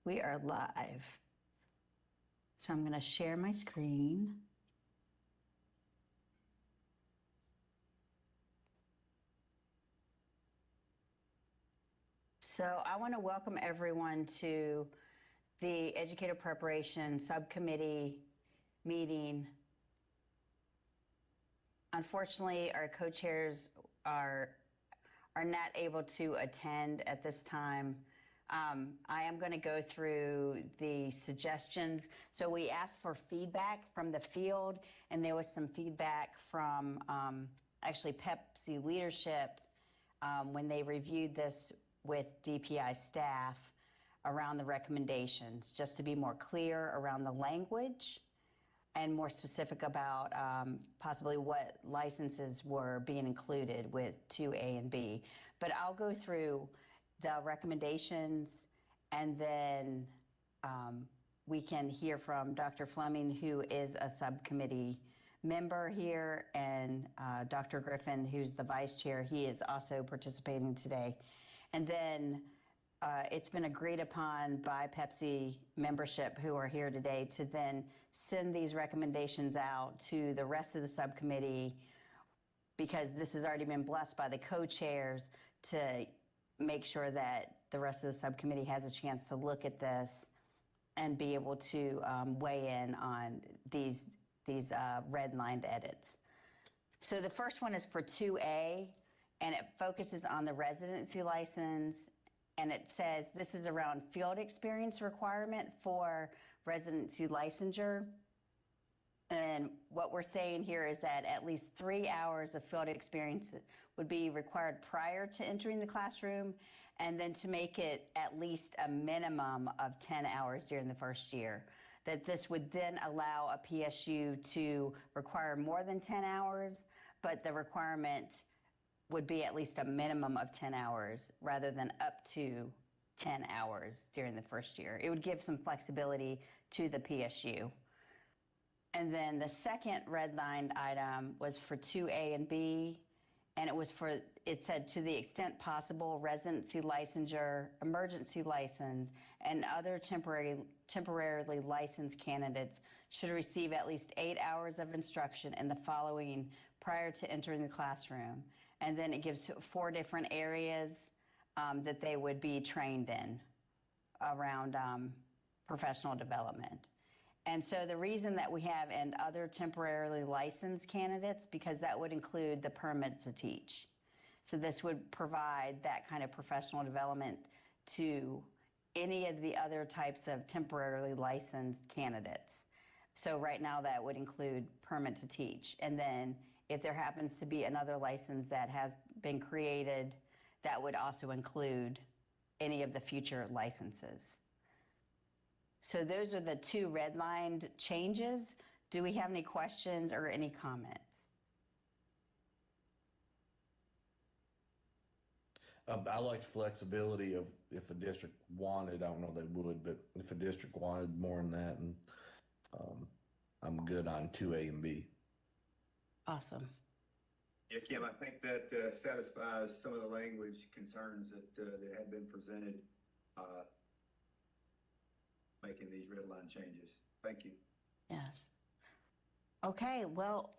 We are live. So I'm going to share my screen. So I want to welcome everyone to the Educator Preparation Subcommittee meeting. Unfortunately, our co-chairs are not able to attend at this time. I am going to go through the suggestions. So we asked for feedback from the field, and there was some feedback from actually PEPSC leadership when they reviewed this with DPI staff around the recommendations, just to be more clear around the language and more specific about possibly what licenses were being included with 2A and B. But I'll go through the recommendations, and then we can hear from Dr. Fleming, who is a subcommittee member here, and Dr. Griffin, who's the vice chair. He is also participating today. And then it's been agreed upon by PEPSC membership who are here today to then send these recommendations out to the rest of the subcommittee, because this has already been blessed by the co-chairs, to make sure that the rest of the subcommittee has a chance to look at this and be able to weigh in on these red-lined edits. So the first one is for 2A, and it focuses on the residency license, and it says this is around field experience requirement for residency licensure. And what we're saying here is that at least 3 hours of field experience would be required prior to entering the classroom, and then to make it at least a minimum of 10 hours during the first year. That this would then allow a PSU to require more than 10 hours, but the requirement would be at least a minimum of 10 hours rather than up to 10 hours during the first year. It would give some flexibility to the PSU. And then the second redlined item was for 2A and B, and it said to the extent possible, residency licensure, emergency license, and other temporarily licensed candidates should receive at least 8 hours of instruction in the following prior to entering the classroom. And then it gives 4 different areas that they would be trained in around professional development. And so the reason that we have and other temporarily licensed candidates, because that would include the permit to teach. So this would provide that kind of professional development to any of the other types of temporarily licensed candidates. So right now that would include permit to teach. And then if there happens to be another license that has been created, that would also include any of the future licenses. So those are the 2 redlined changes. Do we have any questions or any comments? I like flexibility of if a district wanted, I don't know if they would, but if a district wanted more than that, and I'm good on 2A and B. Awesome. Yes, Kim, I think that satisfies some of the language concerns that had been presented, making these red line changes. Thank you. Yes. Okay, well,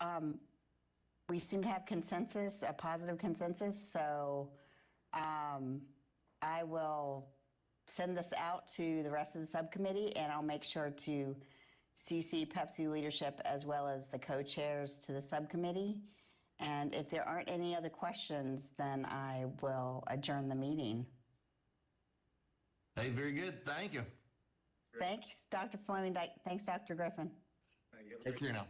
we seem to have consensus, a positive consensus, so I will send this out to the rest of the subcommittee, and I'll make sure to CC PEPSC leadership as well as the co-chairs to the subcommittee. And if there aren't any other questions, then I will adjourn the meeting. Hey, very good. Thank you. Thanks, Dr. Fleming. Thanks, Dr. Griffin. Thank you. Take care now.